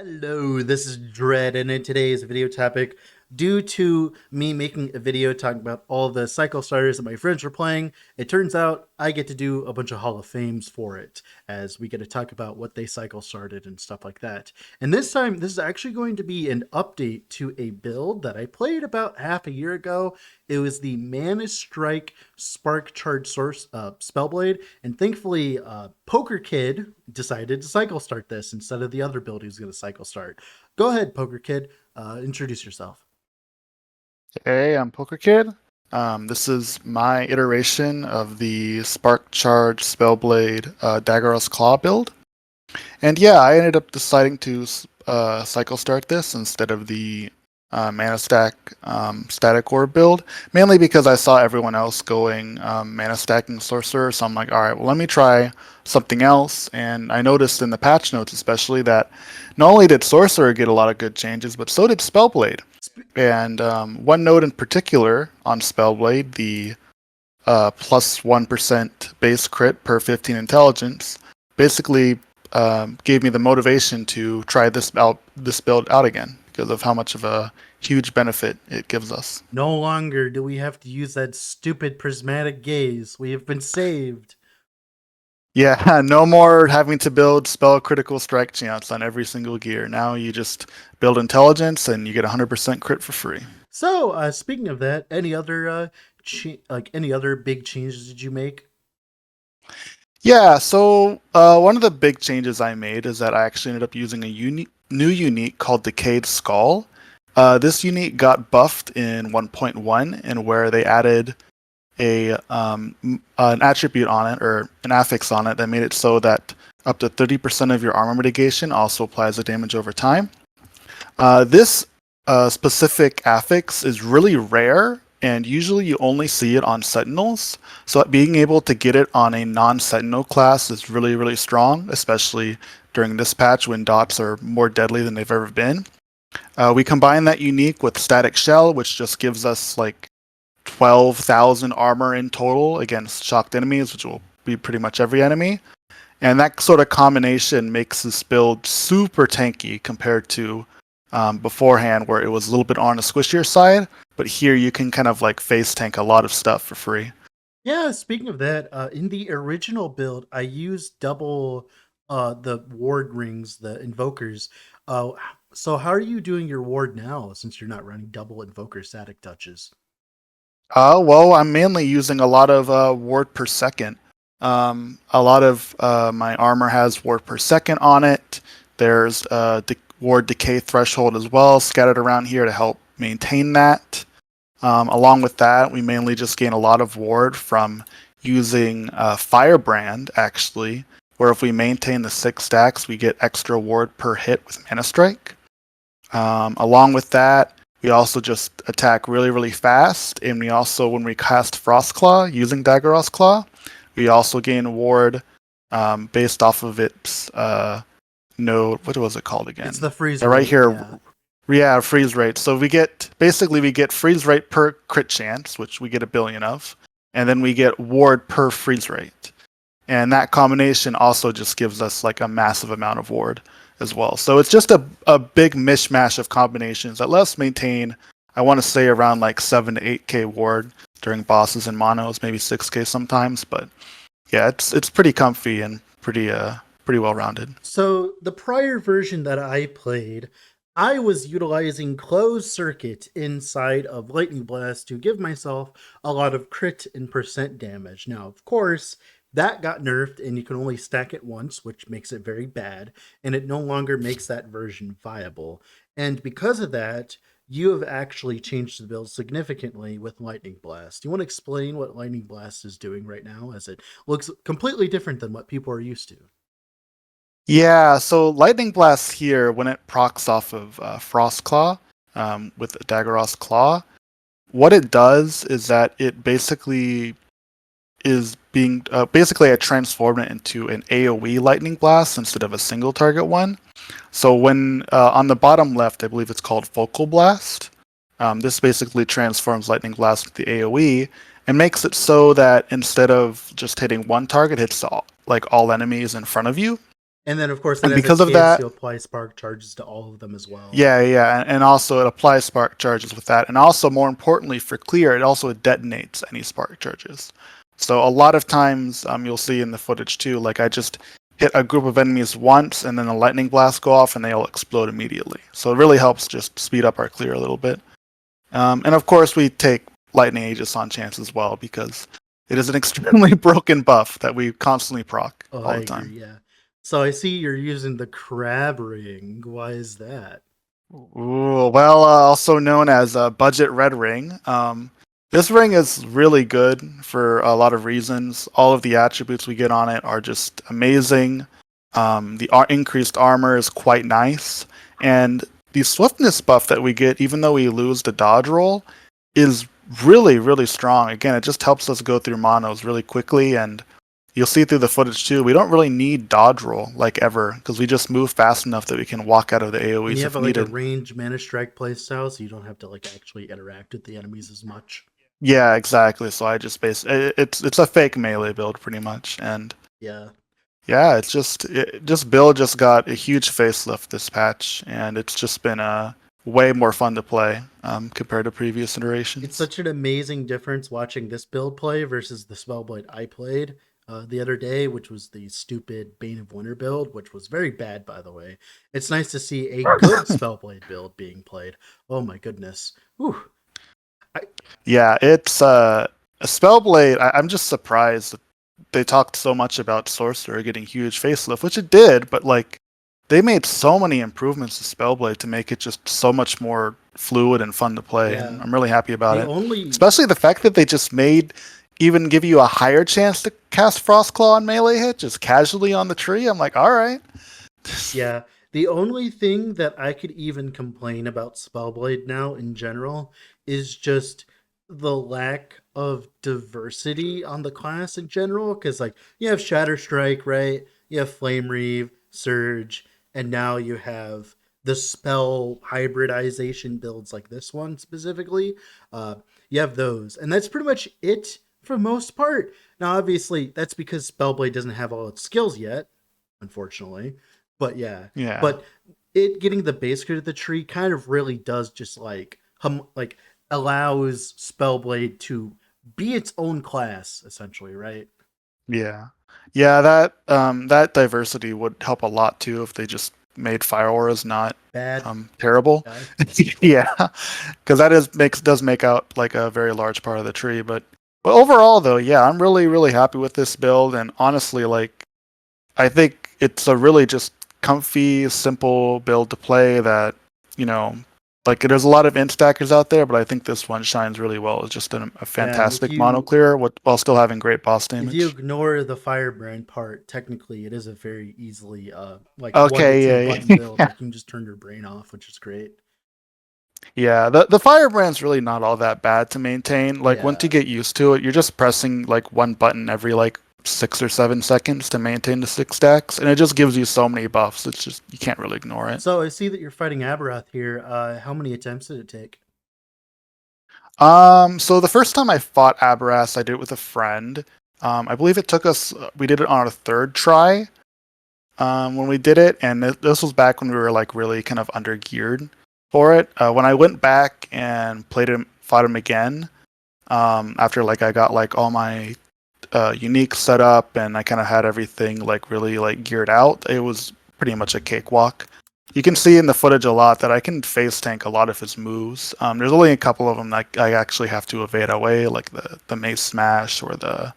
Hello, this is Dread, and in today's video topic, due to me making a video talking about all the cycle starters that my friends were playing, it turns out I get to do a bunch of Hall of Fames for it, as we get to talk about what they cycle started and stuff like that. And this time, this is actually going to be an update to a build that I played about half a year ago. It was the Mana Strike Spark Charge Source Spellblade, and thankfully, Pokerkid decided to cycle start this instead of the other build he was going to cycle start. Go ahead, Pokerkid. Introduce yourself. Hey, I'm Pokerkid. This is my iteration of the Spark Charge Spellblade Daggerous Claw build. And yeah, I ended up deciding to cycle start this instead of the Mana Stack Static Orb build, mainly because I saw everyone else going Mana Stacking Sorcerer, so I'm like, alright, well, let me try something else. And I noticed in the patch notes especially that not only did Sorcerer get a lot of good changes, but so did Spellblade. And one note in particular on Spellblade, the plus 1% base crit per 15 intelligence, basically gave me the motivation to try this build out again because of how much of a huge benefit it gives us. No longer do we have to use that stupid prismatic gaze. We have been saved. Yeah, no more having to build spell critical strike chance on every single gear. Now you just build intelligence and you get 100% crit for free. So, speaking of that, any other any other big changes did you make? Yeah, so one of the big changes I made is that I actually ended up using a new unique called Decayed Skull. This unique got buffed in 1.1, and where they added an attribute on it or an affix on it that made it so that up to 30% of your armor mitigation also applies the damage over time. This specific affix is really rare, and usually you only see it on Sentinels. So being able to get it on a non-Sentinel class is really, really strong, especially during this patch when dots are more deadly than they've ever been. We combine that unique with Static Shell, which just gives us like 12,000 armor in total against shocked enemies, which will be pretty much every enemy. And that sort of combination makes this build super tanky compared to beforehand, where it was a little bit on the squishier side. But here you can kind of like face tank a lot of stuff for free. Yeah, speaking of that, in the original build, I used double the ward rings, the invokers. Uh, so how are you doing your ward now since you're not running double invoker static touches? Well, I'm mainly using a lot of ward per second. A lot of my armor has ward per second on it. There's ward decay threshold as well scattered around here to help maintain that. Along with that, we mainly just gain a lot of ward from using Firebrand, actually, where if we maintain the 6 stacks, we get extra ward per hit with Mana Strike. Along with that, we also just attack really, really fast, and we also, when we cast Frost Claw using Daggerous Claw, we also gain ward based off of its node. What was it called again? It's the freeze Yeah, right rate, here. yeah. Yeah, freeze rate. So we get freeze rate per crit chance, which we get a billion of, and then we get ward per freeze rate. And that combination also just gives us like a massive amount of ward as well. So it's just a big mishmash of combinations that let us maintain, I want to say, around like 7 to 8k ward during bosses and monos, maybe 6k sometimes. But yeah, it's pretty comfy and pretty well rounded. So the prior version that I played, I was utilizing closed circuit inside of Lightning Blast to give myself a lot of crit and percent damage. Now, of course, that got nerfed and you can only stack it once, which makes it very bad, and it no longer makes that version viable. And because of that, you have actually changed the build significantly with Lightning Blast. Do you want to explain what Lightning Blast is doing right now, as it looks completely different than what people are used to? Yeah, so Lightning Blast here, when it procs off of Frost Claw with Daggerous Claw, what it does is that it basically is being basically I transformed it into an AoE lightning blast instead of a single target one. So when on the bottom left, I believe it's called Focal Blast. This basically transforms lightning blast with the AoE and makes it so that instead of just hitting one target, hits all enemies in front of you. And then, of course, then And as it because of skips, that, you apply spark charges to all of them as well. yeah, and also it applies spark charges with that. And also, more importantly, for clear, it also detonates any spark charges. So a lot of times, you'll see in the footage too, like I just hit a group of enemies once, and then a lightning blast go off, and they'll explode immediately. So it really helps just speed up our clear a little bit. And of course, we take lightning aegis on chance as well because it is an extremely broken buff that we constantly proc Oh, all I the time. agree. Yeah. So I see you're using the crab ring. Why is that? Ooh, well, also known as a budget red ring. This ring is really good for a lot of reasons. All of the attributes we get on it are just amazing. The increased armor is quite nice, and the swiftness buff that we get, even though we lose the dodge roll, is really, really strong. Again, it just helps us go through monos really quickly, and you'll see through the footage too. We don't really need dodge roll like ever because we just move fast enough that we can walk out of the And you AoEs have if like a needed. range mana strike playstyle, so you don't have to like actually interact with the enemies as much. Yeah, exactly. So I just it's a fake melee build pretty much, and Yeah. yeah, just build just got a huge facelift this patch, and it's just been way more fun to play compared to previous It's iterations. such an amazing difference watching this build play versus the Spellblade I played the other day, which was the stupid Bane of Winter build, which was very bad, by the way. It's nice to see a good Spellblade build being played. Oh my goodness. Whew. I, Yeah, it's a Spellblade. I'm just surprised that they talked so much about Sorcerer getting huge facelift, which it did, but like they made so many improvements to Spellblade to make it just so much more fluid and fun to play, and yeah. I'm really happy about The it. only Especially the fact that they just made even give you a higher chance to cast Frostclaw on melee hit just casually on the tree. I'm like, all right. Yeah, the only thing that I could even complain about Spellblade now in general is just the lack of diversity on the class in general. Because, like, you have Shatter Strike, right? You have Flame Reave, Surge, and now you have the spell hybridization builds like this one specifically. Uh, you have those, and that's pretty much it for the most part. Now, obviously, that's because Spellblade doesn't have all its skills yet, unfortunately. But yeah, Yeah. but it getting the base crit of the tree kind of really does just like allows Spellblade to be its own class essentially, right? Yeah. Yeah, that diversity would help a lot too if they just made fire auras not Bad terrible. guy. Yeah. Because that is makes does make out like a very large part of the tree. But overall though, yeah, I'm really, really happy with this build, and honestly, like I think it's a really just comfy, simple build to play that, you know, like there's a lot of int stackers out there, but I think this one shines really well. It's just a Yeah, and fantastic mono clear while still having great boss if you damage. ignore the firebrand part, technically it is a very easily like one to two Okay, button yeah, build. yeah. Like you can just turn your brain off, which is great. Yeah, the firebrand's really not all that bad to maintain. Like once you Yeah. get used to it, you're just pressing like one button every like 6 or 7 seconds to maintain the 6 stacks, and it just gives you so many buffs. It's just you can't really ignore it. So I see that you're fighting Aberoth here. How many attempts did it take? So the first time I fought Aberras, I did it with a friend. I believe it took us. We did it on our third try. When we did it, and this was back when we were like really kind of under geared for it. When I went back and played him, fought him again. After like I got like all my unique setup and I kind of had everything like really like geared out. It was pretty much a cakewalk. You can see in the footage a lot that I can face tank a lot of his moves. There's only a couple of them that I actually have to evade away, like the mace smash or the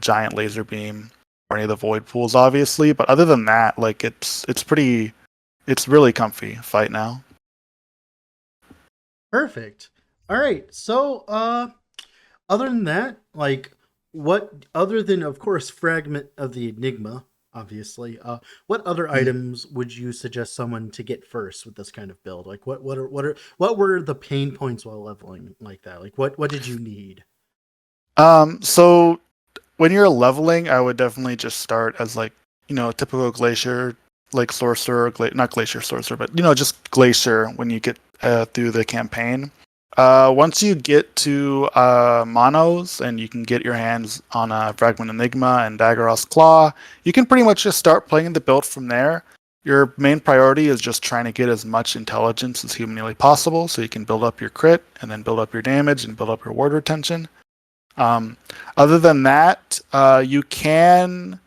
giant laser beam or any of the void pools, obviously. But other than that, like it's really comfy fight now. Perfect. All right. So, other than that, like, what other than, of course, fragment of the enigma, obviously, what other Mm. items would you suggest someone to get first with this kind of build? Like, what were the pain points while leveling like that? Like, what did you need? So when you're leveling, I would definitely just start as like typical glacier like sorcerer, not glacier sorcerer, but just glacier when you get through the campaign. Once you get to monos and you can get your hands on a Fragment Enigma and Daggeros Claw, you can pretty much just start playing the build from there. Your main priority is just trying to get as much intelligence as humanly possible so you can build up your crit and then build up your damage and build up your ward retention. Um, Other than that, you can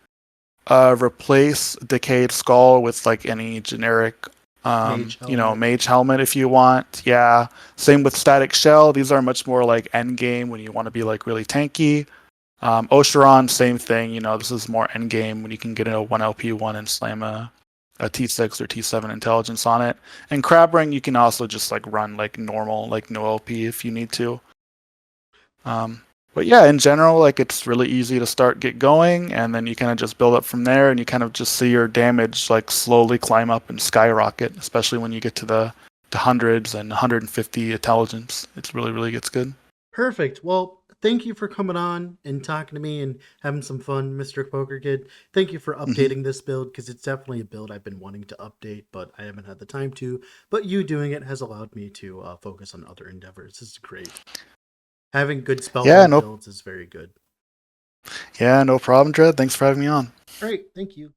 replace Decayed Skull with like any generic Mage helmet. mage helmet if you want. Yeah. Same with Static Shell. These are much more like end game when you want to be like really tanky. Oshiron, same thing. This is more end game when you can get a 1 LP1 and slam a T6 or T7 intelligence on it. And Crabring, you can also just like run like normal, like no LP if you need to. But yeah, in general, like it's really easy to get going, and then you kind of just build up from there, and you kind of just see your damage like slowly climb up and skyrocket, especially when you get to the hundreds and 150 intelligence. It's really, really gets good. Perfect. Well, thank you for coming on and talking to me and having some fun, Mr. Poker Kid. Thank you for Hmm. updating this build because it's definitely a build I've been wanting to update, but I haven't had the time to. But you doing it has allowed me to focus on other endeavors. This is great. Having good Yeah, Spellblade no, builds is very good. yeah, no problem, Dread. Thanks for having me on. All right. Thank you.